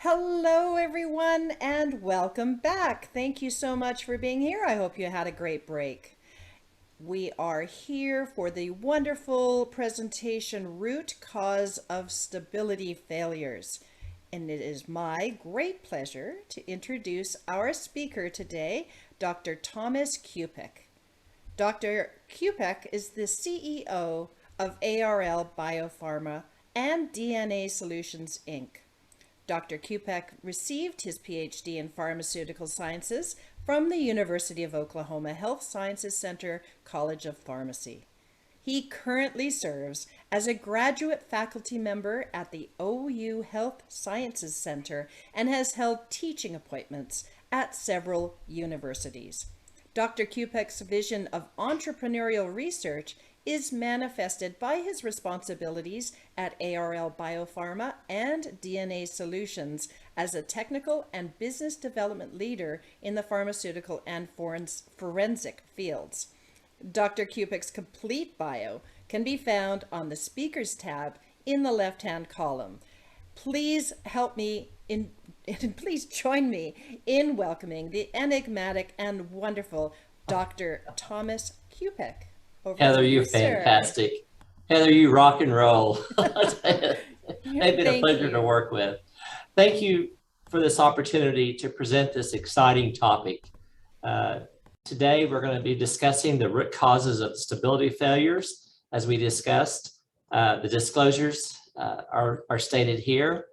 Hello, everyone, and welcome back. Thank you so much for being here. I hope you had a great break. We are here for the wonderful presentation, Root Cause of Stability Failures. And it is my great pleasure to introduce our speaker today, Dr. Thomas Kupek. Dr. Kupek is the CEO of ARL Biopharma and DNA Solutions, Inc. Dr. Kupek received his PhD in pharmaceutical sciences from the University of Oklahoma Health Sciences Center College of Pharmacy. He currently serves as a graduate faculty member at the OU Health Sciences Center and has held teaching appointments at several universities. Dr. Kupek's vision of entrepreneurial research is manifested by his responsibilities at ARL Biopharma and DNA Solutions as a technical and business development leader in the pharmaceutical and forensic fields. Dr. Kupek's complete bio can be found on the Speakers tab in the left-hand column. Please help me in, and please join me in welcoming the enigmatic and wonderful Dr. Thomas Kupek. Over Heather, to you you, sir. fantastic. Heather, you rock and roll. They've been a Thank pleasure to you. work with. Thank you for this opportunity to present this exciting topic. Today, we're going to be discussing the root causes of stability failures. As we discussed, the disclosures are stated here.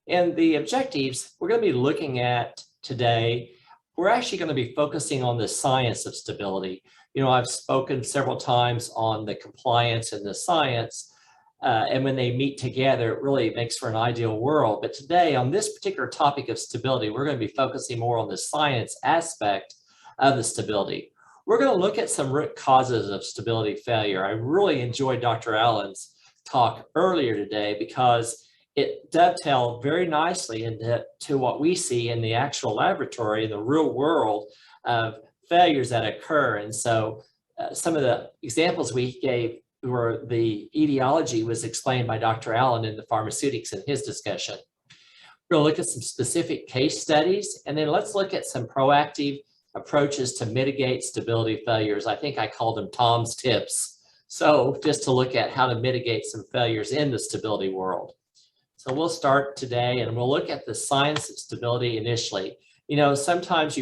And the objectives we're going to be looking at today, we're actually going to be focusing on the science of stability. You know, I've spoken several times on the compliance and the science, and when they meet together, it really makes for an ideal world. But today, on this particular topic of stability, we're going to be focusing more on the science aspect of the stability. We're going to look at some root causes of stability failure. I really enjoyed Dr. Allen's talk earlier today because it dovetailed very nicely into what we see in the actual laboratory, in the real world of failures that occur. And so some of the examples we gave were the etiology was explained by Dr. Allen in the pharmaceutics in his discussion. We're going to look at some specific case studies, and then let's look at some proactive approaches to mitigate stability failures. I think I called them Tom's tips. So just to look at how to mitigate some failures in the stability world. So we'll start today and we'll look at the science of stability initially. You know, sometimes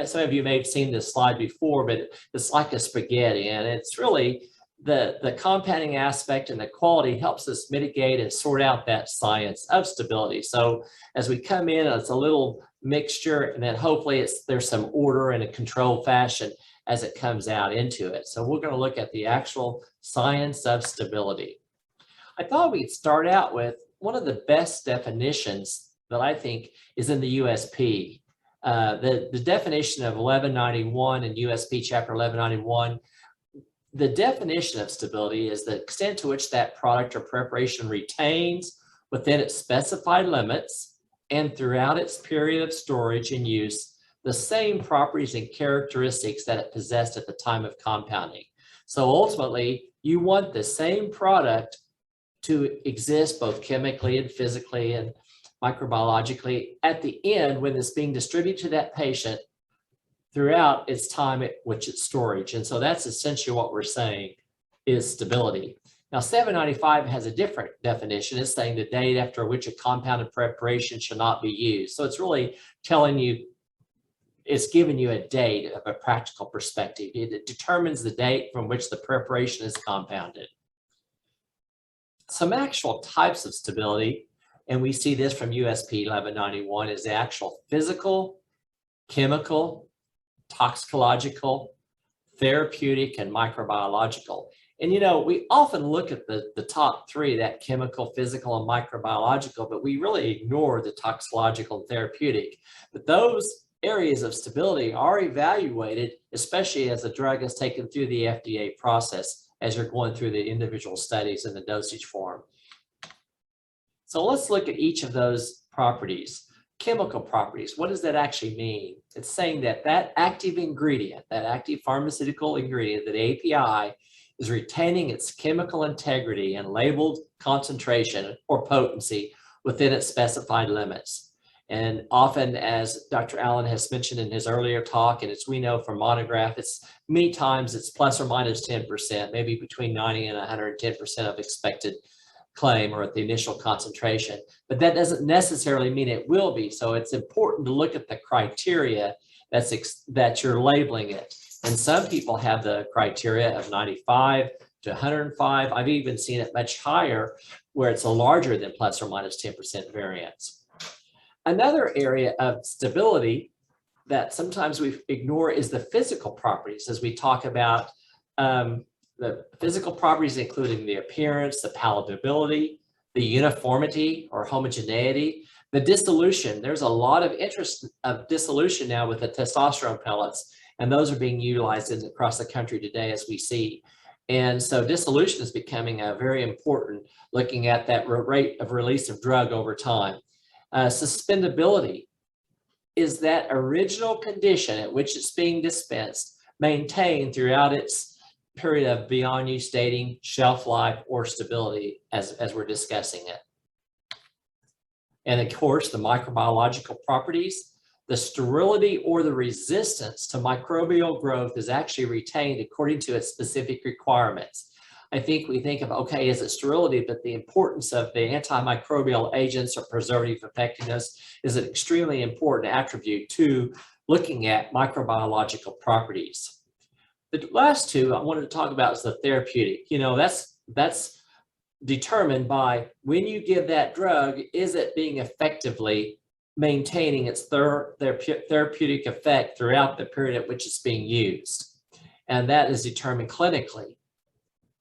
some of you may have seen this slide before, but it's like a spaghetti, and it's really the compounding aspect and the quality helps us mitigate and sort out that science of stability. So as we come in, it's a little mixture, and then hopefully there's some order in a controlled fashion as it comes out into it. So we're going to look at the actual science of stability. I thought we'd start out with one of the best definitions that I think is in the USP. The definition of 1191 in USP chapter 1191, the definition of stability is the extent to which that product or preparation retains within its specified limits and throughout its period of storage and use the same properties and characteristics that it possessed at the time of compounding. So ultimately, you want the same product to exist both chemically and physically and microbiologically at the end when it's being distributed to that patient throughout its time at which it's storage. And so that's essentially what we're saying is stability. Now 795 has a different definition. It's saying the date after which a compounded preparation should not be used. So it's really telling you, it's giving you a date of a practical perspective. It determines the date from which the preparation is compounded. Some actual types of stability, and we see this from USP 1191, is the actual physical, chemical, toxicological, therapeutic, and microbiological. And you know, we often look at the top three, that chemical, physical, and microbiological, but we really ignore the toxicological and therapeutic. But those areas of stability are evaluated, especially as the drug is taken through the FDA process as you're going through the individual studies in the dosage form. So let's look at each of those properties. Chemical properties, what does that actually mean? It's saying that that active ingredient, that active pharmaceutical ingredient, that API, is retaining its chemical integrity and labeled concentration or potency within its specified limits. And often, as Dr. Allen has mentioned in his earlier talk, and as we know from monograph, it's many times it's plus or minus 10%, maybe between 90 and 110% of expected claim or at the initial concentration. But that doesn't necessarily mean it will be. So it's important to look at the criteria that you're labeling it. And some people have the criteria of 95 to 105. I've even seen it much higher where it's a larger than plus or minus 10% variance. Another area of stability that sometimes we ignore is the physical properties, as we talk about the physical properties, including the appearance, the palatability, the uniformity or homogeneity, the dissolution. There's a lot of interest of dissolution now with the testosterone pellets, and those are being utilized across the country today, as we see. And so dissolution is becoming very important, looking at that rate of release of drug over time. Suspendability is that original condition at which it's being dispensed maintained throughout its period of beyond use dating, shelf life, or stability as we're discussing it. And of course, the microbiological properties, the sterility or the resistance to microbial growth is actually retained according to its specific requirements. I think we think of, okay, is it sterility, but the importance of the antimicrobial agents or preservative effectiveness is an extremely important attribute to looking at microbiological properties. The last two I wanted to talk about is the therapeutic. You know, that's determined by when you give that drug, is it being effectively maintaining its therapeutic effect throughout the period at which it's being used. And that is determined clinically.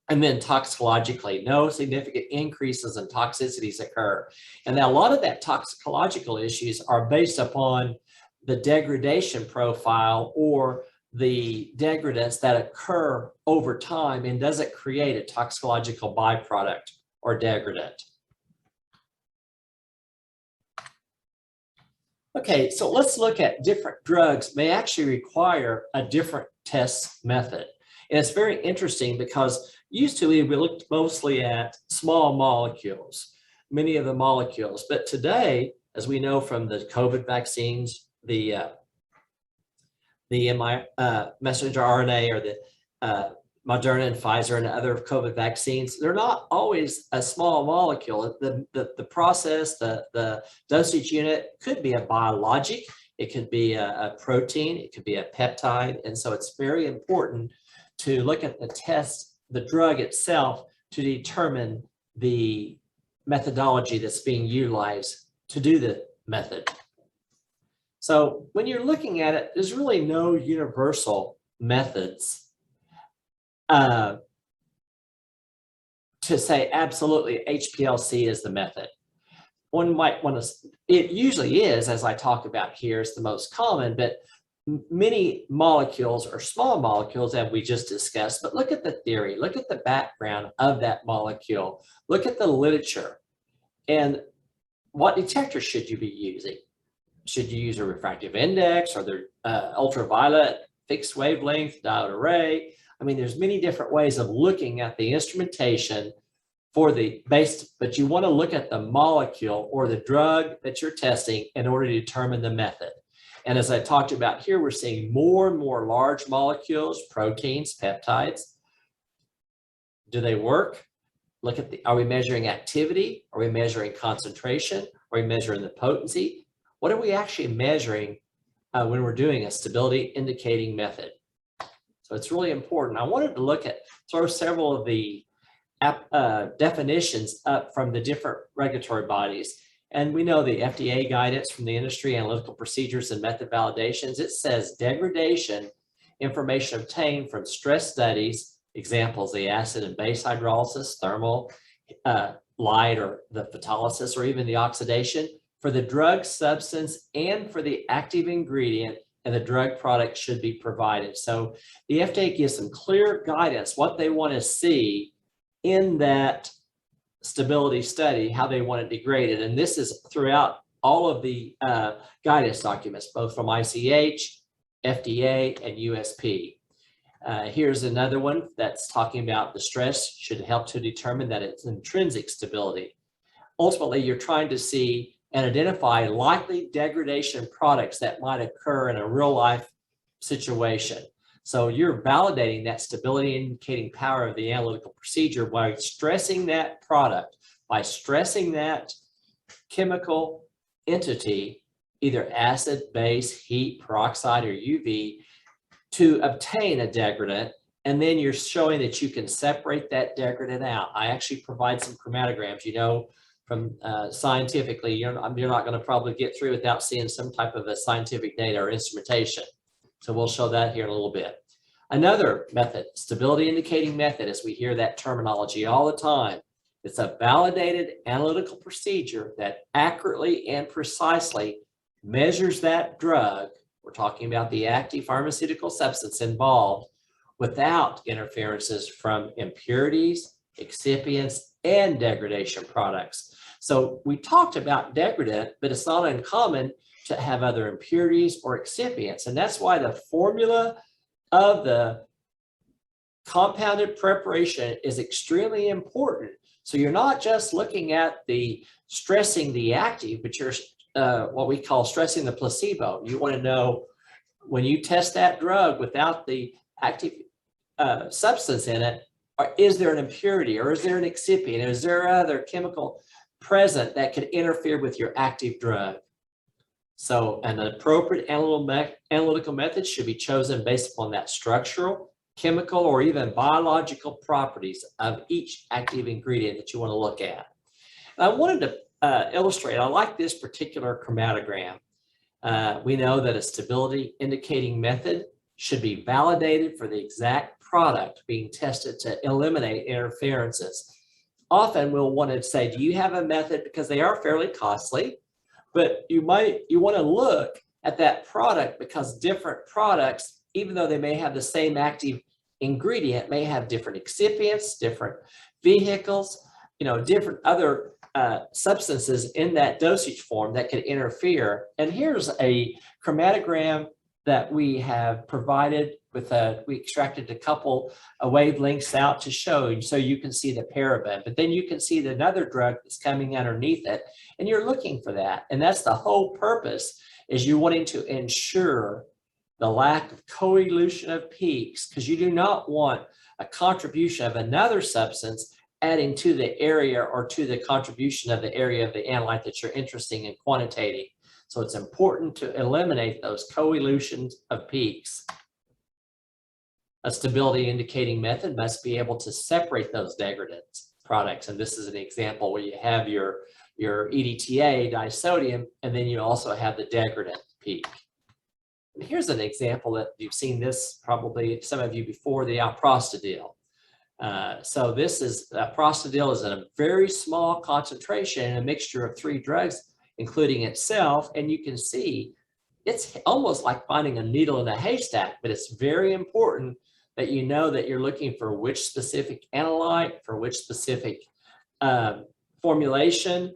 And then toxicologically, no significant increases in toxicities occur. And now a lot of that toxicological issues are based upon the degradation profile or the degradants that occur over time, and does it create a toxicological byproduct or degradant. Okay, so let's look at different drugs may actually require a different test method. And it's very interesting because used to we looked mostly at small molecules, many of the molecules, but today, as we know from the COVID vaccines, the messenger RNA or the Moderna and Pfizer and other COVID vaccines, they're not always a small molecule. The process, the dosage unit could be a biologic, it could be a protein, it could be a peptide. And so it's very important to look at the drug itself to determine the methodology that's being utilized to do the method. So when you're looking at it, there's really no universal methods to say absolutely HPLC is the method. One might want to, it usually is, as I talk about here, is the most common, but many molecules are small molecules that we just discussed. But look at the theory, look at the background of that molecule, look at the literature, and what detector should you be using? Should you use a refractive index or the ultraviolet, fixed wavelength, diode array? I mean, there's many different ways of looking at the instrumentation for the base, but you want to look at the molecule or the drug that you're testing in order to determine the method. And as I talked about here, we're seeing more and more large molecules, proteins, peptides. Do they work? Look at are we measuring activity? Are we measuring concentration? Are we measuring the potency? What are we actually measuring when we're doing a stability indicating method? So it's really important. I wanted to throw several of the definitions up from the different regulatory bodies. And we know the FDA guidance from the industry, analytical procedures and method validations. It says degradation, information obtained from stress studies, examples, the acid and base hydrolysis, thermal, light or the photolysis, or even the oxidation for the drug substance and for the active ingredient, and the drug product should be provided. So the FDA gives some clear guidance, what they want to see in that stability study, how they want it degraded. And this is throughout all of the guidance documents, both from ICH, FDA, and USP. Here's another one that's talking about the stress should help to determine that it's intrinsic stability. ultimately you're trying to see and identify likely degradation products that might occur in a real life situation. So you're validating that stability indicating power of the analytical procedure by stressing that product, by stressing that chemical entity, either acid, base, heat, peroxide, or UV, to obtain a degradant. And then you're showing that you can separate that degradant out. I actually provide some chromatograms, you know, from scientifically, you're not going to probably get through without seeing some type of a scientific data or instrumentation. So we'll show that here in a little bit. Another method, stability indicating method, as we hear that terminology all the time, it's a validated analytical procedure that accurately and precisely measures that drug. We're talking about the active pharmaceutical substance involved without interferences from impurities, excipients, and degradation products. So we talked about degradant, but it's not uncommon to have other impurities or excipients. And that's why the formula of the compounded preparation is extremely important. So you're not just looking at the stressing the active, but you're what we call stressing the placebo. You want to know when you test that drug without the active substance in it, is there an impurity or is there an excipient? Is there other chemical present that could interfere with your active drug? So an appropriate analytical method should be chosen based upon that structural, chemical, or even biological properties of each active ingredient that you want to look at. And I wanted to illustrate, I like this particular chromatogram. We know that a stability indicating method should be validated for the exact product being tested to eliminate interferences. Often we'll want to say, do you have a method? Because they are fairly costly, but you want to look at that product because different products, even though they may have the same active ingredient, may have different excipients, different vehicles, different other substances in that dosage form that could interfere. And here's a chromatogram that we have provided with we extracted a couple of wavelengths out to show you, so you can see the paraben, but then you can see another drug that's coming underneath it, and you're looking for that. And that's the whole purpose, is you wanting to ensure the lack of co-elution of peaks, because you do not want a contribution of another substance adding to the area or to the contribution of the area of the analyte that you're interested in quantitating. So it's important to eliminate those co-elutions of peaks. A stability indicating method must be able to separate those degradant products. And this is an example where you have your EDTA, disodium, and then you also have the degradant peak. And here's an example that you've seen this probably some of you before, the alprostadil. So this is prostadil is in a very small concentration in a mixture of 3 drugs, including itself, and you can see it's almost like finding a needle in a haystack, but it's very important that you know that you're looking for which specific analyte, for which specific formulation,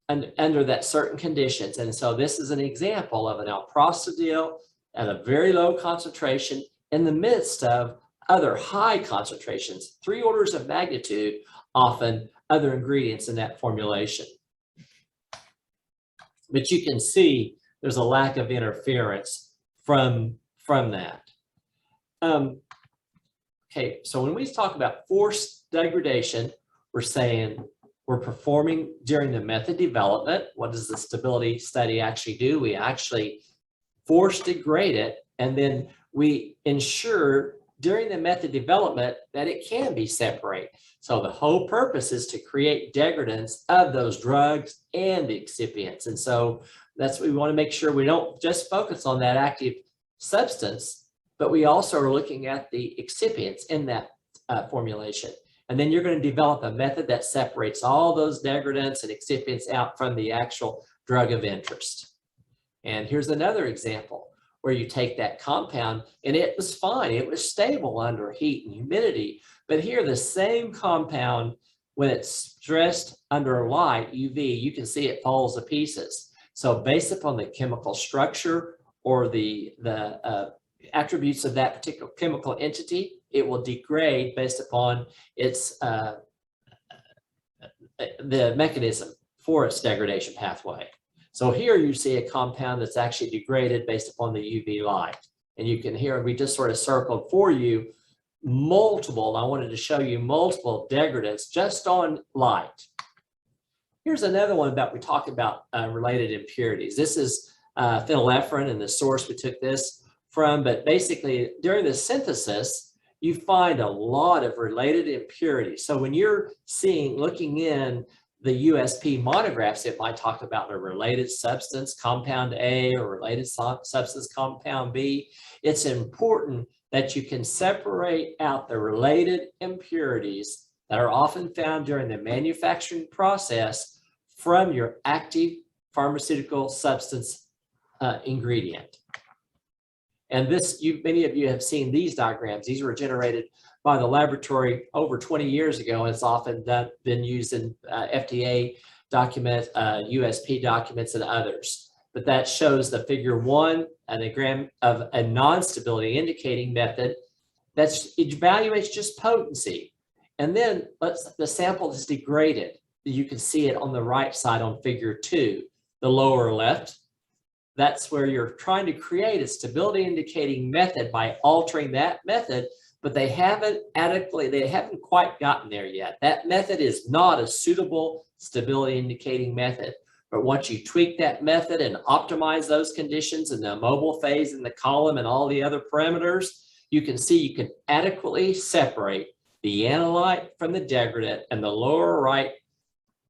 and under that certain conditions. And so this is an example of an alprostadil at a very low concentration in the midst of other high concentrations, 3 orders of magnitude, often other ingredients in that formulation. But you can see there's a lack of interference from that. Okay, so when we talk about forced degradation, we're saying we're performing during the method development. What does the stability study actually do? We actually force degrade it, and then we ensure during the method development that it can be separated. So the whole purpose is to create degradants of those drugs and the excipients. And so that's what we want to make sure we don't just focus on that active substance, but we also are looking at the excipients in that formulation. And then you're going to develop a method that separates all those degradants and excipients out from the actual drug of interest. And here's another example where you take that compound and it was fine. It was stable under heat and humidity. But here the same compound, when it's stressed under light, UV, you can see it falls to pieces. So based upon the chemical structure or the attributes of that particular chemical entity, it will degrade based upon its the mechanism for its degradation pathway. So here you see a compound that's actually degraded based upon the UV light. And you can hear, we just sort of circled for you multiple, I wanted to show you multiple degradants just on light. Here's another one that we talk about related impurities. This is phenylephrine and the source we took this from, but basically during the synthesis, you find a lot of related impurities. So when you're looking in the USP monographs, it might talk about a related substance, compound A, or related substance, compound B. It's important that you can separate out the related impurities that are often found during the manufacturing process from your active pharmaceutical substance ingredient. And this, many of you have seen these diagrams. These were generated by the laboratory over 20 years ago, and it's often been used in FDA documents, USP documents, and others. But that shows the figure 1, an diagram of a non-stability indicating method that evaluates just potency. And then the sample is degraded. You can see it on the right side on figure 2, the lower left. That's where you're trying to create a stability indicating method by altering that method, but they haven't quite gotten there yet. That method is not a suitable stability indicating method. But once you tweak that method and optimize those conditions in the mobile phase in the column and all the other parameters, you can see you can adequately separate the analyte from the degradant, and the lower right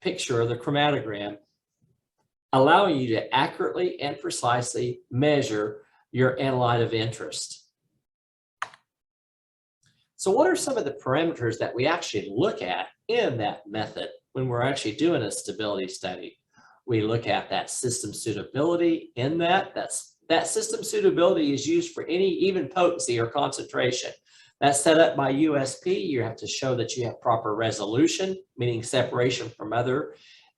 picture of the chromatogram, allowing you to accurately and precisely measure your analyte of interest. So what are some of the parameters that we actually look at in that method when we're actually doing a stability study? We look at that system suitability in that. That system suitability is used for any even potency or concentration. That's set up by USP. You have to show that you have proper resolution, meaning separation from other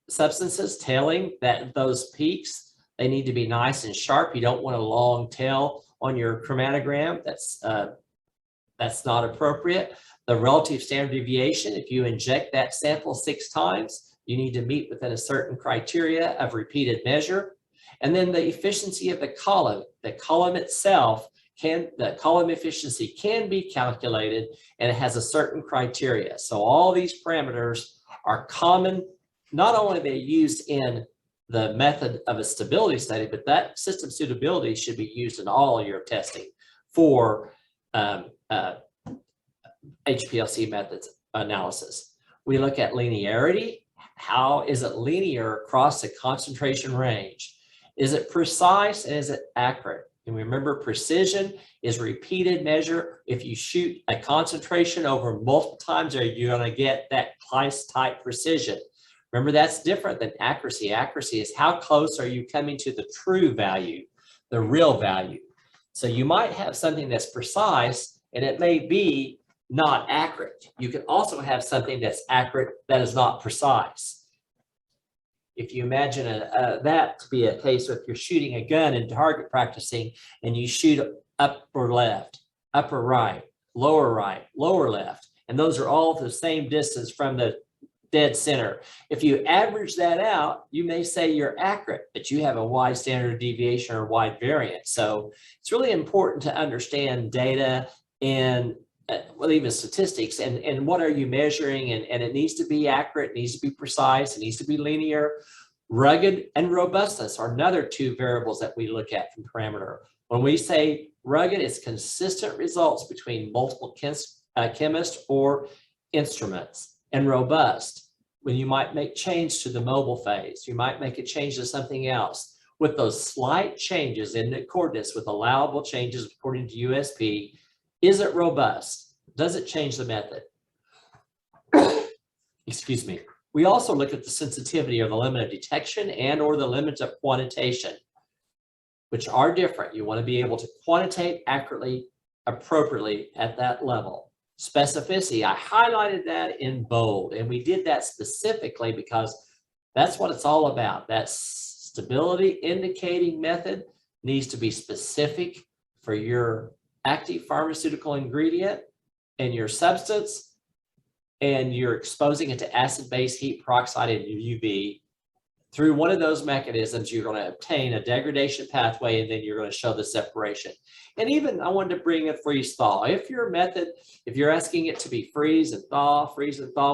substances, tailing that those peaks. They need to be nice and sharp. You don't want a long tail on your chromatogram. That's not appropriate. The relative standard deviation, if you inject that sample 6 times, you need to meet within a certain criteria of repeated measure. And then the efficiency of the column. The column itself, the column efficiency can be calculated, and it has a certain criteria. So all these parameters are common. Not only are they used in the method of a stability study, but that system suitability should be used in all your testing for HPLC methods analysis. We look at linearity. How is it linear across the concentration range? Is it precise and is it accurate? And remember, precision is repeated measure. If you shoot a concentration over multiple times, are you going to get that Kleist type precision? Remember, that's different than accuracy. Accuracy is how close are you coming to the true value, the real value. So you might have something that's precise and it may be not accurate. You can also have something that's accurate that is not precise. If you imagine that to be a case if you're shooting a gun in target practicing and you shoot upper left, upper right, lower left, and those are all the same distance from the dead center. If you average that out, you may say you're accurate, but you have a wide standard of deviation or wide variance. So it's really important to understand data and well, even statistics, and what are you measuring, and it needs to be accurate, it needs to be precise, it needs to be linear. Rugged and robustness are another 2 variables that we look at from parameter. When we say rugged, it's consistent results between multiple chemists or instruments. And robust, when you might make change to the mobile phase, you might make a change to something else. With those slight changes in accordance with allowable changes according to USP, is it robust? Does it change the method? Excuse me. We also look at the sensitivity or the limit of detection and or the limits of quantitation, which are different. You want to be able to quantitate accurately, appropriately at that level. Specificity, I highlighted that in bold, and we did that specifically because that's what it's all about. That stability indicating method needs to be specific for your active pharmaceutical ingredient and your substance, and you're exposing it to acid, base, heat, peroxide, and UV Through one of those mechanisms, you're going to obtain a degradation pathway, and then you're going to show the separation. And even I wanted to bring a freeze thaw. If your method, if you're asking it to be freeze and thaw,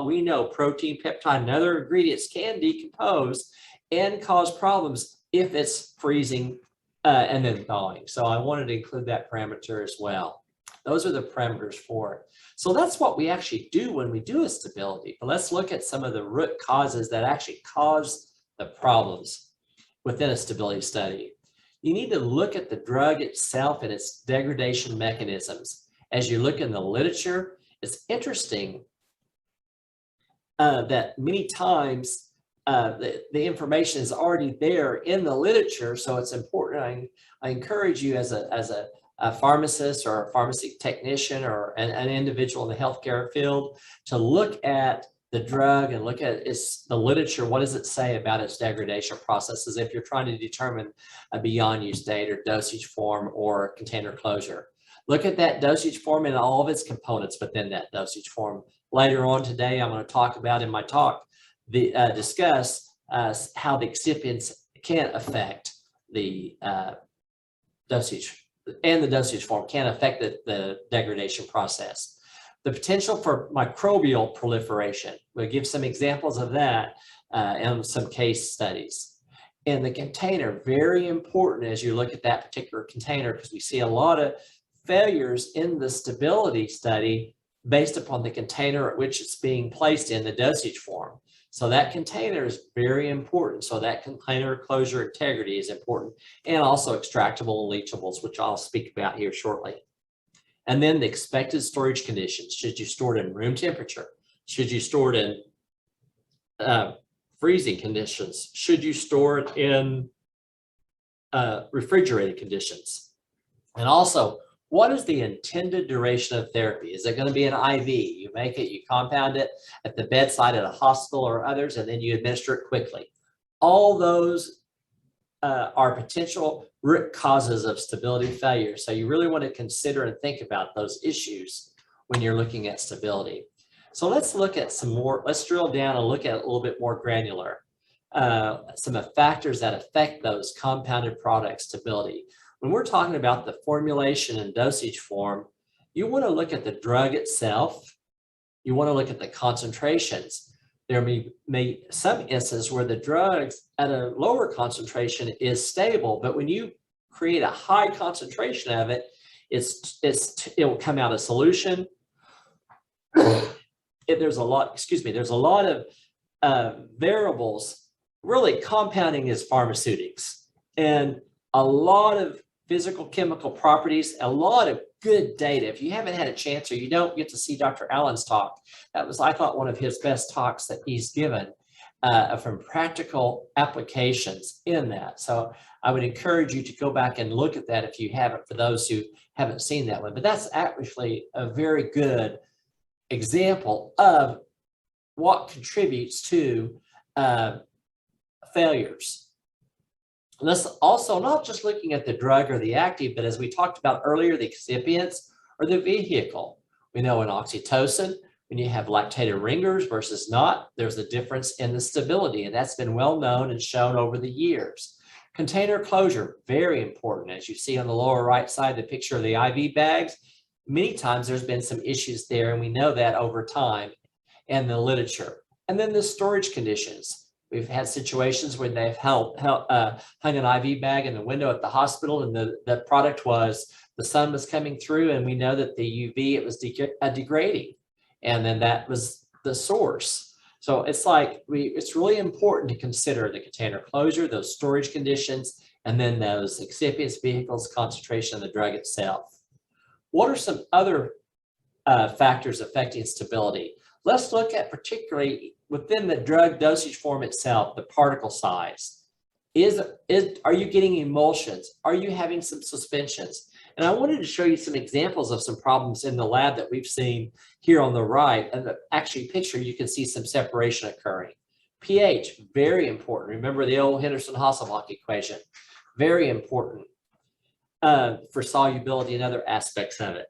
we know protein, peptide, and other ingredients can decompose and cause problems if it's freezing and then thawing. So I wanted to include that parameter as well. Those are the parameters for it. So that's what we actually do when we do a stability. But let's look at some of the root causes that actually cause the problems within a stability study. You need to look at the drug itself and its degradation mechanisms. As you look in the literature, it's interesting that many times the information is already there in the literature, so it's important. I encourage you as a pharmacist or a pharmacy technician or an individual in the healthcare field to look at the drug and look at the literature. What does it say about its degradation processes if you're trying to determine a beyond use date or dosage form or container closure? Look at that dosage form and all of its components within that dosage form. Later on today, I'm going to talk about in my talk, discuss how the excipients can affect the dosage, and the dosage form can affect the degradation process. The potential for microbial proliferation. We'll give some examples of that and some case studies. And the container, very important as you look at that particular container, because we see a lot of failures in the stability study based upon the container at which it's being placed in the dosage form. So that container is very important. So that container closure integrity is important, and also extractable and leachables, which I'll speak about here shortly. And then the expected storage conditions. Should you store it in room temperature? Should you store it in freezing conditions? Should you store it in refrigerated conditions? And also, what is the intended duration of therapy? Is it going to be an IV? You make it, you compound it at the bedside at a hospital or others, and then you administer it quickly. All those are potential root causes of stability failure. So you really want to consider and think about those issues when you're looking at stability. So let's look at some more, let's drill down and look at it a little bit more granular. Some of the factors that affect those compounded product stability. When we're talking about the formulation and dosage form, you want to look at the drug itself. You want to look at the concentrations. There may be some instances where the drugs at a lower concentration is stable, but when you create a high concentration of it, it will come out of solution. There's a lot of variables. Really, compounding is pharmaceutics, and a lot of physical chemical properties, a lot of good data. If you haven't had a chance or you don't get to see Dr. Allen's talk, that was, I thought, one of his best talks that he's given from practical applications in that. So I would encourage you to go back and look at that if you haven't, for those who haven't seen that one. But that's actually a very good example of what contributes to failures. Let's also not just looking at the drug or the active, but as we talked about earlier, the excipients or the vehicle. We know in oxytocin, when you have lactated ringers versus not, there's a difference in the stability, and that's been well known and shown over the years. Container closure, very important. As you see on the lower right side, the picture of the IV bags, many times there's been some issues there, and we know that over time in the literature. And then the storage conditions. We've had situations when they've hung an IV bag in the window at the hospital, and the product was, the sun was coming through, and we know that the UV, it was degrading. And then that was the source. So it's like, it's really important to consider the container closure, those storage conditions, and then those excipients, vehicles, concentration of the drug itself. What are some other factors affecting stability? Let's look at particularly within the drug dosage form itself, the particle size. Are you getting emulsions? Are you having some suspensions? And I wanted to show you some examples of some problems in the lab that we've seen here on the right. And the actually picture, you can see some separation occurring. pH, very important. Remember the old Henderson-Hasselbalch equation, very important for solubility and other aspects of it.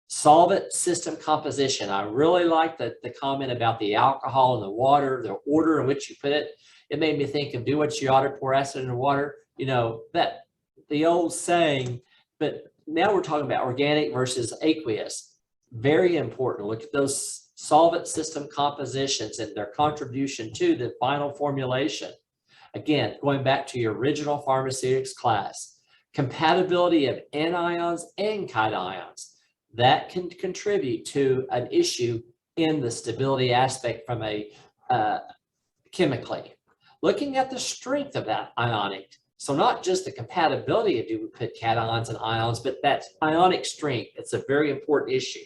Solvent system composition. I really like the comment about the alcohol and the water, the order in which you put it. it made me think of do what you ought to, pour acid in the water. You know, that the old saying, but now we're talking about organic versus aqueous. Very important. Look at those solvent system compositions and their contribution to the final formulation. Again, going back to your original pharmaceutics class, compatibility of anions and cations, that can contribute to an issue in the stability aspect from a chemically. Looking at the strength of that ionic, so not just the compatibility of do we put cations and ions, but that ionic strength, it's a very important issue.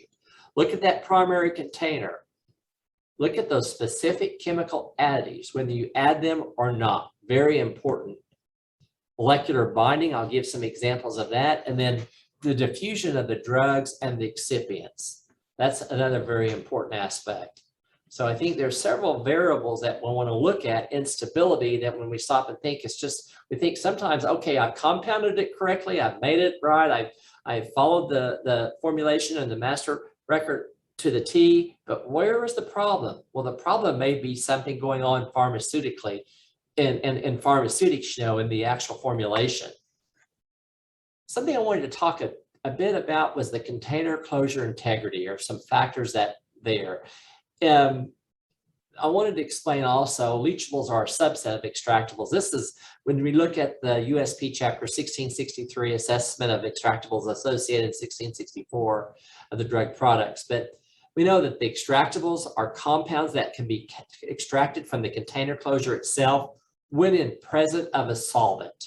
Look at that primary container. Look at those specific chemical additives, whether you add them or not, very important. Molecular binding, I'll give some examples of that, and then the diffusion of the drugs and the excipients. That's another very important aspect. So I think there's several variables that we want to look at in stability that when we stop and think, it's just, we think sometimes, okay, I've compounded it correctly, I've made it right, I've followed the formulation and the master record to the T, but where is the problem? Well, the problem may be something going on pharmaceutically in pharmaceutics, you know, in the actual formulation. Something I wanted to talk a bit about was the container closure integrity, or some factors that there. I wanted to explain also, leachables are a subset of extractables. This is when we look at the USP chapter 1663 assessment of extractables associated in 1664 of the drug products. But we know that the extractables are compounds that can be extracted from the container closure itself when in presence of a solvent.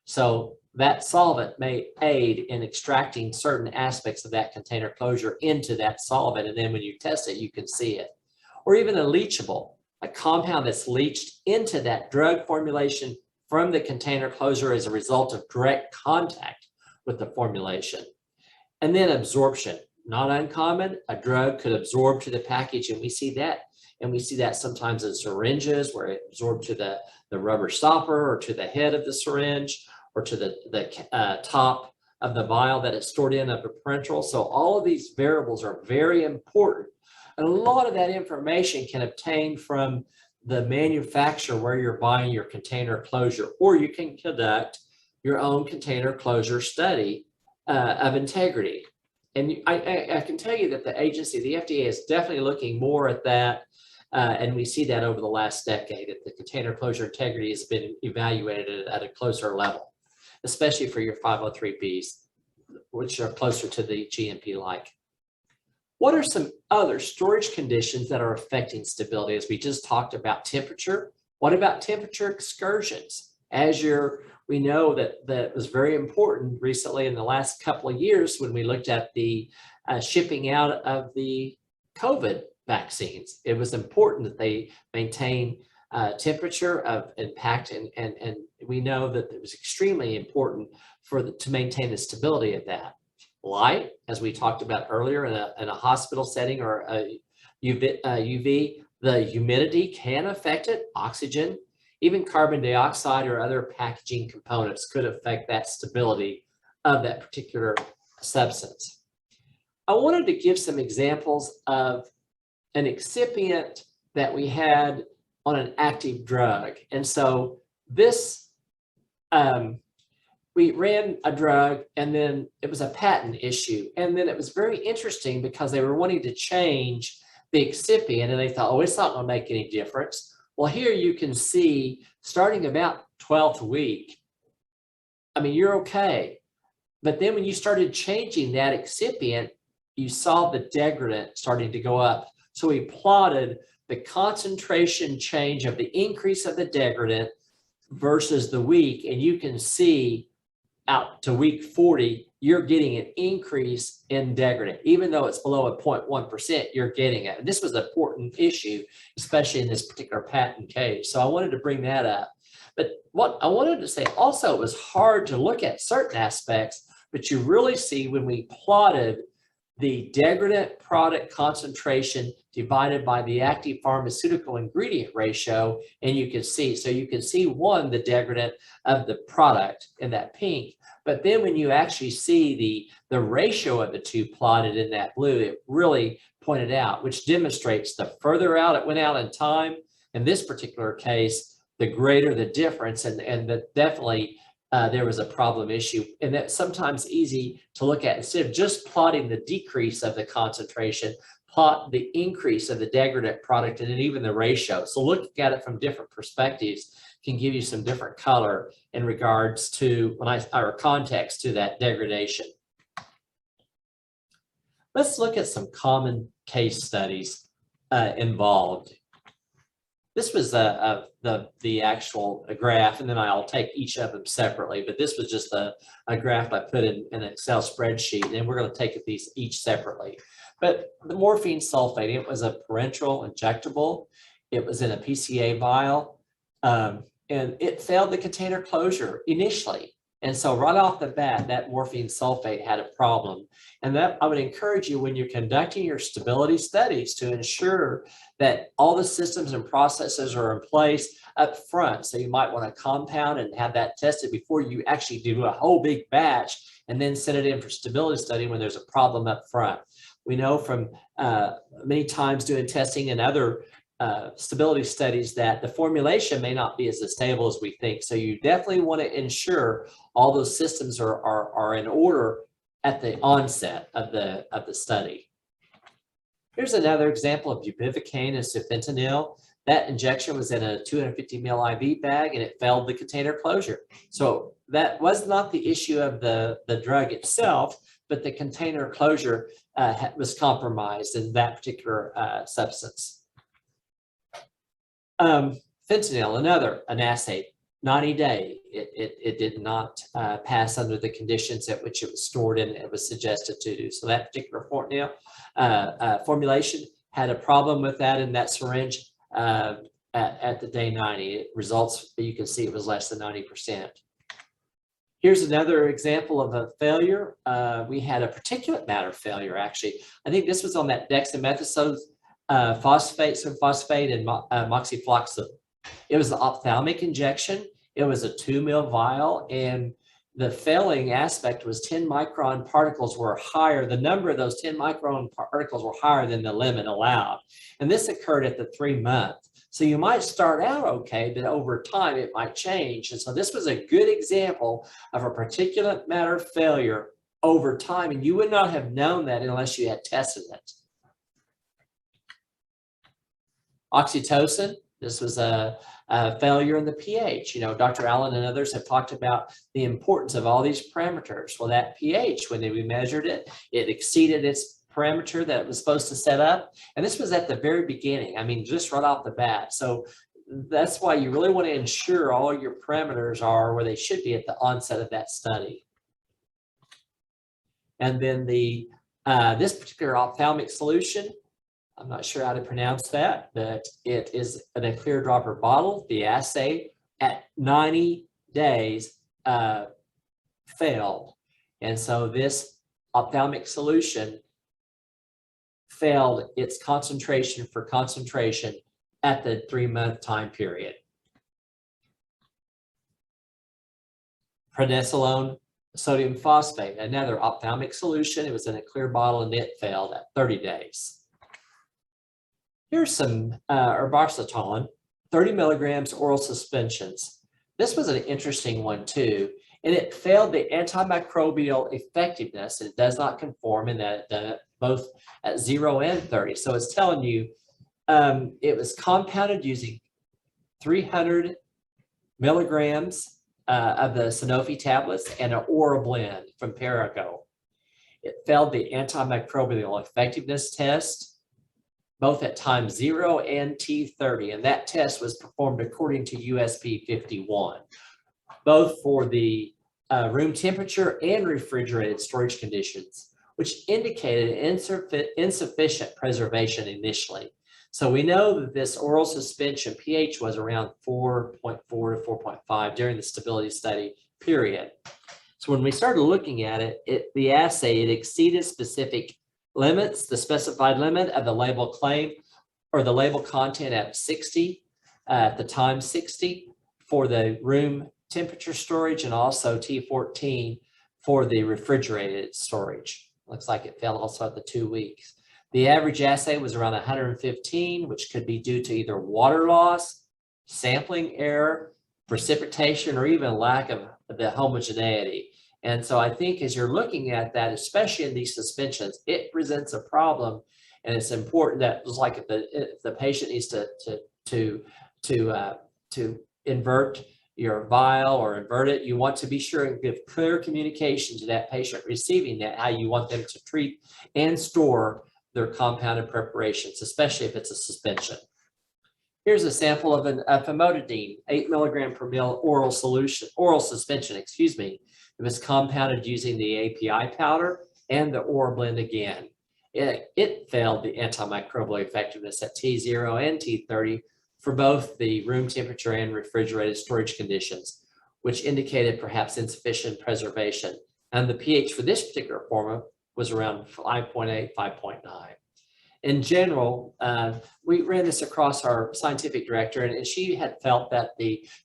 So that solvent may aid in extracting certain aspects of that container closure into that solvent. And then when you test it, you can see it. Or even a leachable, a compound that's leached into that drug formulation from the container closure as a result of direct contact with the formulation. And then absorption, not uncommon. A drug could absorb to the package, and we see that. And we see that sometimes in syringes where it absorbs to the rubber stopper, or to the head of the syringe, or to the top of the vial that it's stored in of a parenteral. So all of these variables are very important. And a lot of that information can obtain from the manufacturer where you're buying your container closure, or you can conduct your own container closure study of integrity. And I can tell you that the agency, the FDA, is definitely looking more at that. And we see that over the last decade, that the container closure integrity has been evaluated at a closer level, especially for your 503Bs, which are closer to the GMP-like. What are some other storage conditions that are affecting stability? As we just talked about temperature, what about temperature excursions? We know that was very important recently in the last couple of years when we looked at the shipping out of the COVID vaccines. It was important that they maintain temperature of impact, and we know that it was extremely important to maintain the stability of that. Light, as we talked about earlier, in a hospital setting or a UV, the humidity can affect it, oxygen, even carbon dioxide or other packaging components could affect that stability of that particular substance. I wanted to give some examples of an excipient that we had on an active drug. And so this, we ran a drug, and then it was a patent issue. And then it was very interesting because they were wanting to change the excipient, and they thought, oh, it's not going to make any difference. Well, here you can see starting about 12th week, I mean, you're okay. But then when you started changing that excipient, you saw the degradant starting to go up. So we plotted the concentration change of the increase of the degradant versus the week, and you can see out to week 40, you're getting an increase in degradant. Even though it's below a 0.1%, you're getting it. And this was an important issue, especially in this particular patent case. So I wanted to bring that up. But what I wanted to say also, it was hard to look at certain aspects, but you really see when we plotted the degradant product concentration divided by the active pharmaceutical ingredient ratio, and you can see, so you can see one, the degradant of the product in that pink, but then when you actually see the ratio of the two plotted in that blue, it really pointed out, which demonstrates the further out it went out in time, in this particular case, the greater the difference, and that definitely there was a problem issue. And that's sometimes easy to look at. Instead of just plotting the decrease of the concentration, plot the increase of the degradant product and then even the ratio. So looking at it from different perspectives can give you some different color in regards to or context to that degradation. Let's look at some common case studies involved. This was the actual graph, and then I'll take each of them separately, but this was just a graph I put in an Excel spreadsheet, and we're going to take these each separately. But the morphine sulfate, it was a parenteral injectable. It was in a PCA vial, and it failed the container closure initially. And so right off the bat, that morphine sulfate had a problem. And that I would encourage you when you're conducting your stability studies to ensure that all the systems and processes are in place up front. So you might want to compound and have that tested before you actually do a whole big batch and then send it in for stability study when there's a problem up front. We know from many times doing testing and other stability studies that the formulation may not be as stable as we think. So you definitely want to ensure all those systems are in order at the onset of the study. Here's another example of bupivacaine and sufentanil. That injection was in a 250 ml IV bag and it failed the container closure. So that was not the issue of the drug itself, but the container closure was compromised in that particular substance. Fentanyl, an assay, 90-day. It did not pass under the conditions at which it was stored and it was suggested to do. So that particular formulation had a problem with that in that syringe at the day 90. It results, you can see it was less than 90%. Here's another example of a failure. We had a particulate matter failure, actually. I think this was on that dexamethasone phosphate and moxifloxacin. It was the ophthalmic injection. It was a 2 ml vial, and the failing aspect was 10 micron particles were higher. The number of those 10 micron particles were higher than the limit allowed. And this occurred at the 3-month. So you might start out okay, but over time it might change. And so this was a good example of a particulate matter failure over time. And you would not have known that unless you had tested it. Oxytocin, this was a failure in the pH. You know, Dr. Allen and others have talked about the importance of all these parameters. Well, that pH, when we measured it, it exceeded its parameter that it was supposed to set up. And this was at the very beginning. I mean, just right off the bat. So that's why you really want to ensure all your parameters are where they should be at the onset of that study. And then this particular ophthalmic solution, I'm not sure how to pronounce that, but it is in a clear dropper bottle. The assay at 90 days failed. And so this ophthalmic solution failed its concentration at the 3-month time period. Prednisolone sodium phosphate, another ophthalmic solution. It was in a clear bottle and it failed at 30 days. Here's some erboxetolone, 30 milligrams oral suspensions. This was an interesting one too, and it failed the antimicrobial effectiveness. It does not conform in that both at 0 and 30. So it's telling you it was compounded using 300 milligrams of the Sanofi tablets and an oral blend from Perrigo. It failed the antimicrobial effectiveness test, both at time 0 and T30, and that test was performed according to USP 51, both for the room temperature and refrigerated storage conditions, which indicated insufficient preservation initially. So we know that this oral suspension pH was around 4.4 to 4.5 during the stability study period. So when we started looking at it, the assay, it exceeded specific limits, the specified limit of the label claim or the label content at 60, at the time 60 for the room temperature storage, and also T14 for the refrigerated storage. Looks like it failed also at the 2 weeks. The average assay was around 115, which could be due to either water loss, sampling error, precipitation, or even lack of the homogeneity. And so I think as you're looking at that, especially in these suspensions, it presents a problem. And it's important that, it's like if the patient needs to invert your vial or invert it, you want to be sure and give clear communication to that patient receiving that, how you want them to treat and store their compounded preparations, especially if it's a suspension. Here's a sample of a famotidine, 8 milligram per mil oral suspension, excuse me. It was compounded using the API powder and the oral blend again. It failed the antimicrobial effectiveness at T0 and T30 for both the room temperature and refrigerated storage conditions, which indicated perhaps insufficient preservation. And the pH for this particular formula was around 5.8, 5.9. In general, we ran this across our scientific director, and she had felt that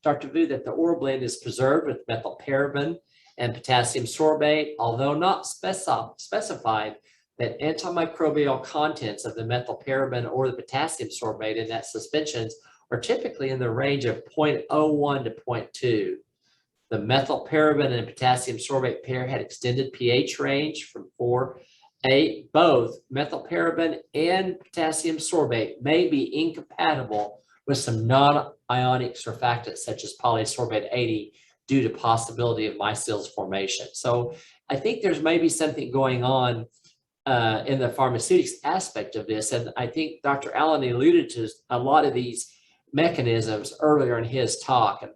Dr. Vu, that the oral blend is preserved with methylparaben and potassium sorbate, although not specified that antimicrobial contents of the methylparaben or the potassium sorbate in that suspensions are typically in the range of 0.01 to 0.2. The methylparaben and potassium sorbate pair had extended pH range from 4.8. Both methylparaben and potassium sorbate may be incompatible with some non-ionic surfactants such as polysorbate 80 due to possibility of micelles formation. So I think there's maybe something going on in the pharmaceutics aspect of this. And I think Dr. Allen alluded to a lot of these mechanisms earlier in his talk.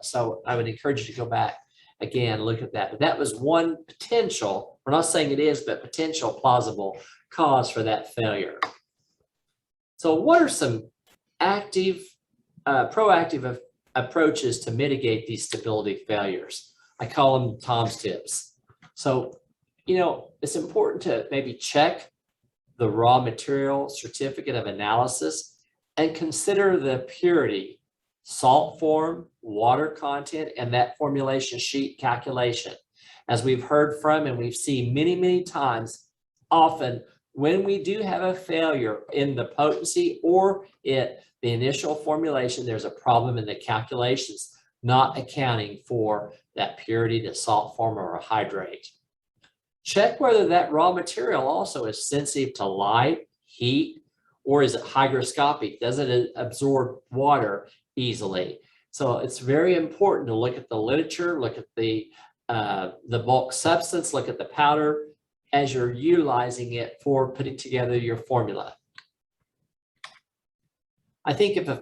So I would encourage you to go back again, look at that. But that was one potential, we're not saying it is, but potential plausible cause for that failure. So what are some proactive approaches to mitigate these stability failures? I call them Tom's tips. So, it's important to maybe check the raw material certificate of analysis and consider the purity, salt form, water content, and that formulation sheet calculation. As we've heard from and we've seen many, many times, often when we do have a failure in the potency or the initial formulation, there's a problem in the calculations, not accounting for that purity, the salt form, or a hydrate. Check whether that raw material also is sensitive to light, heat, or is it hygroscopic? Does it absorb water easily? So it's very important to look at the literature, look at the bulk substance, look at the powder as you're utilizing it for putting together your formula. I think if a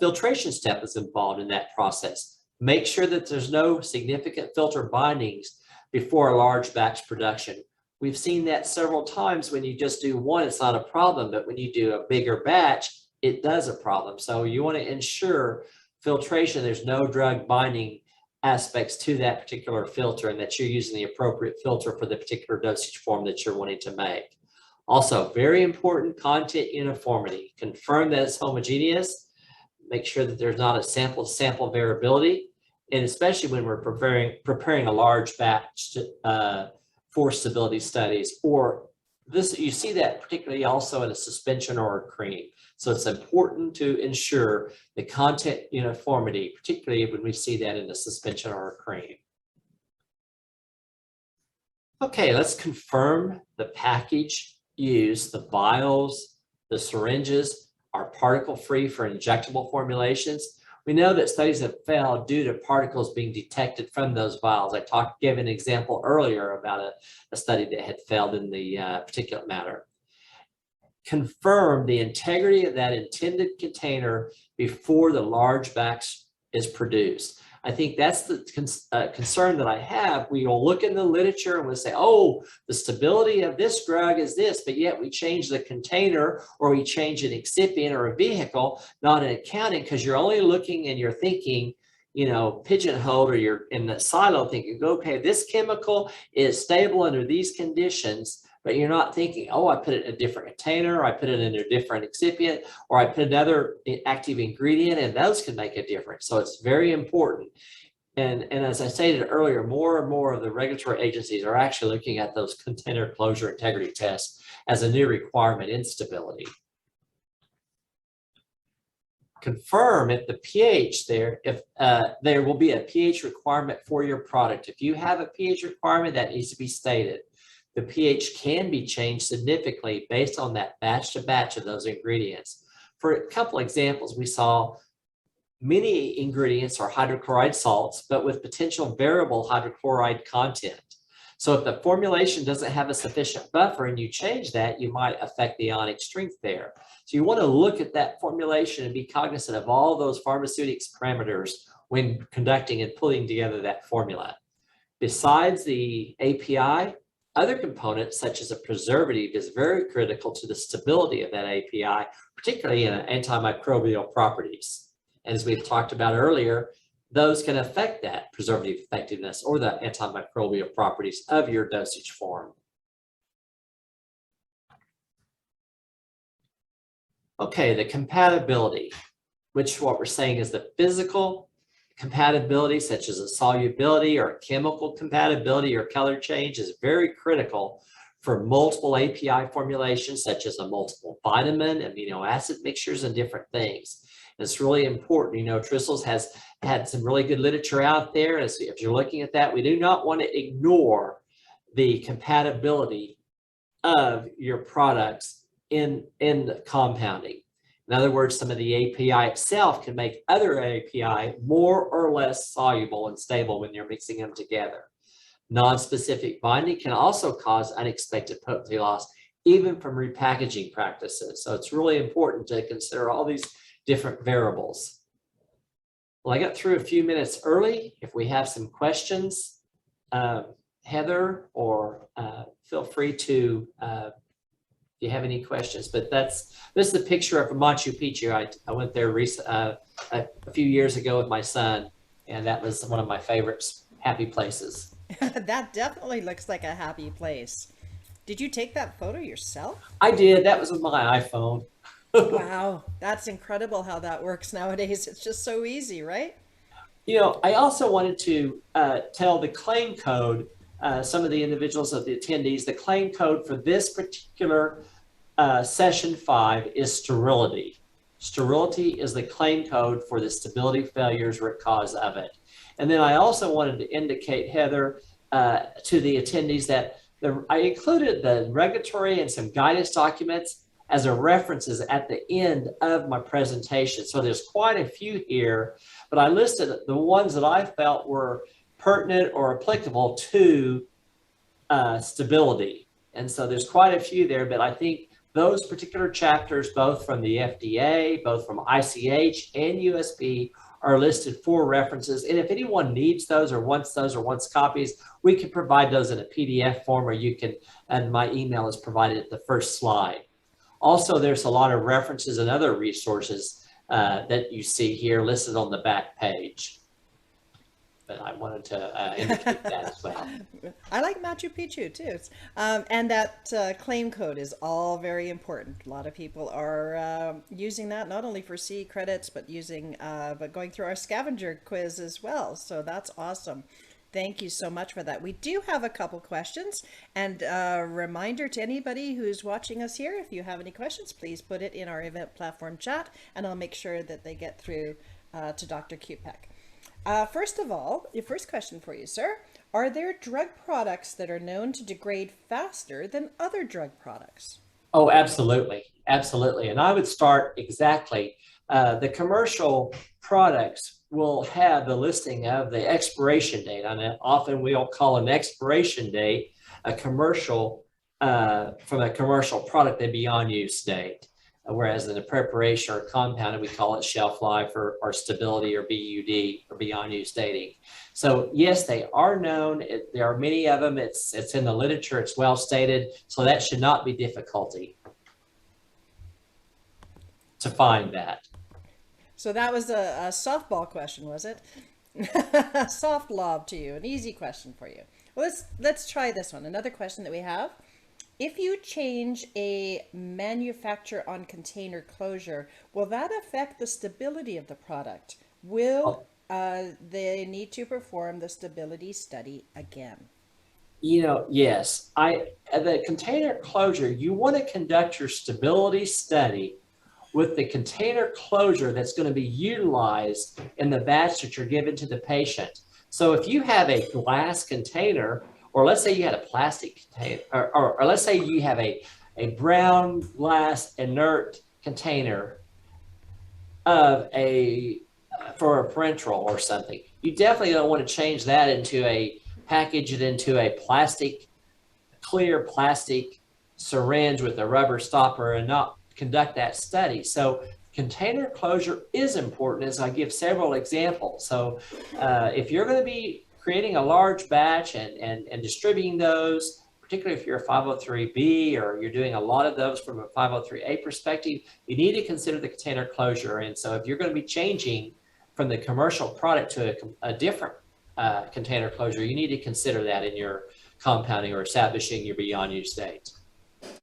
filtration step is involved in that process, make sure that there's no significant filter bindings before a large batch production. We've seen that several times. When you just do one, it's not a problem, but when you do a bigger batch, it does a problem. So you want to ensure filtration, there's no drug binding aspects to that particular filter and that you're using the appropriate filter for the particular dosage form that you're wanting to make. Also, very important, content uniformity. Confirm that it's homogeneous. Make sure that there's not a sample variability. And especially when we're preparing a large batch for stability studies, or this, you see that particularly also in a suspension or a cream. So it's important to ensure the content uniformity, particularly when we see that in a suspension or a cream. Okay, let's confirm the package used, the vials, the syringes are particle-free for injectable formulations. We know that studies have failed due to particles being detected from those vials. I gave an example earlier about a study that had failed in the particulate matter. Confirm the integrity of that intended container before the large batch is produced. I think that's the concern that I have. We will look in the literature and we'll say, oh, the stability of this drug is this, but yet we change the container or we change an excipient or a vehicle, not an accounting, because you're only looking and you're thinking, pigeonholed, or you're in the silo thinking, okay, this chemical is stable under these conditions, but you're not thinking, oh, I put it in a different container, or I put it in a different excipient, or I put another active ingredient, and those can make a difference. So it's very important. And as I stated earlier, more and more of the regulatory agencies are actually looking at those container closure integrity tests as a new requirement in stability. confirm if the pH there, if there will be a pH requirement for your product. If you have a pH requirement, that needs to be stated. The pH can be changed significantly based on that batch to batch of those ingredients. For a couple examples, we saw many ingredients are hydrochloride salts, but with potential variable hydrochloride content. So if the formulation doesn't have a sufficient buffer and you change that, you might affect the ionic strength there. So you want to look at that formulation and be cognizant of all those pharmaceutics parameters when conducting and pulling together that formula. Besides the API, other components such as a preservative is very critical to the stability of that API, particularly in antimicrobial properties. And as we've talked about earlier, those can affect that preservative effectiveness or the antimicrobial properties of your dosage form. Okay, the compatibility, which what we're saying is the physical compatibility, such as a solubility or chemical compatibility or color change, is very critical for multiple API formulations, such as a multiple vitamin, amino acid mixtures, and different things. It's really important. You know, Trissels has had some really good literature out there. As if you're looking at that, we do not want to ignore the compatibility of your products in compounding. In other words, some of the API itself can make other API more or less soluble and stable when you're mixing them together. Non-specific binding can also cause unexpected potency loss, even from repackaging practices. So it's really important to consider all these different variables. Well, I got through a few minutes early. If we have some questions, Heather, or feel free to, if you have any questions. But this is a picture of Machu Picchu. I went there a few years ago with my son, and that was one of my favorite happy places. That definitely looks like a happy place. Did you take that photo yourself? I did. That was with my iPhone. Wow, that's incredible how that works nowadays. It's just so easy, right? You know, I also wanted to tell the claim code, some of the individuals of the attendees, the claim code for this particular session 5 is sterility. Sterility is the claim code for the stability failures root cause of it. And then I also wanted to indicate, Heather, to the attendees that I included the regulatory and some guidance documents as a references at the end of my presentation. So there's quite a few here, but I listed the ones that I felt were pertinent or applicable to stability. And so there's quite a few there, but I think those particular chapters, both from the FDA, both from ICH and USP, are listed for references. And if anyone needs those or wants copies, we can provide those in a PDF form, or you can, and my email is provided at the first slide. Also, there's a lot of references and other resources that you see here listed on the back page. But I wanted to indicate that as well. I like Machu Picchu too. And that claim code is all very important. A lot of people are using that not only for CE credits, but but going through our scavenger quiz as well. So that's awesome. Thank you so much for that. We do have a couple questions, and a reminder to anybody who's watching us here, if you have any questions, please put it in our event platform chat, and I'll make sure that they get through to Dr. Kupek. First of all, your first question for you, sir. Are there drug products that are known to degrade faster than other drug products? Oh, absolutely. Absolutely. And I would start exactly. The commercial products will have the listing of the expiration date on it. Often we'll call an expiration date a commercial, from a commercial product, a beyond use date. Whereas in a preparation or compounded, we call it shelf life or stability or BUD or beyond use dating. So yes, they are known. There are many of them. It's in the literature. It's well stated. So that should not be difficulty to find that. So that was a softball question, was it? Soft lob to you, an easy question for you. Well, let's try this one. Another question that we have. If you change a manufacturer on container closure, will that affect the stability of the product? Will they need to perform the stability study again? You know, yes. The container closure, you want to conduct your stability study with the container closure that's going to be utilized in the batch that you're giving to the patient. So if you have a glass container, or let's say you had a plastic container, or let's say you have a brown glass inert container of for a parenteral or something, you definitely don't want to change that package it into a clear plastic syringe with a rubber stopper and not conduct that study. So container closure is important, as I give several examples. So if you're going to be creating a large batch and distributing those, particularly if you're a 503B or you're doing a lot of those from a 503A perspective, you need to consider the container closure. And so if you're going to be changing from the commercial product to a different container closure, you need to consider that in your compounding or establishing your beyond use state.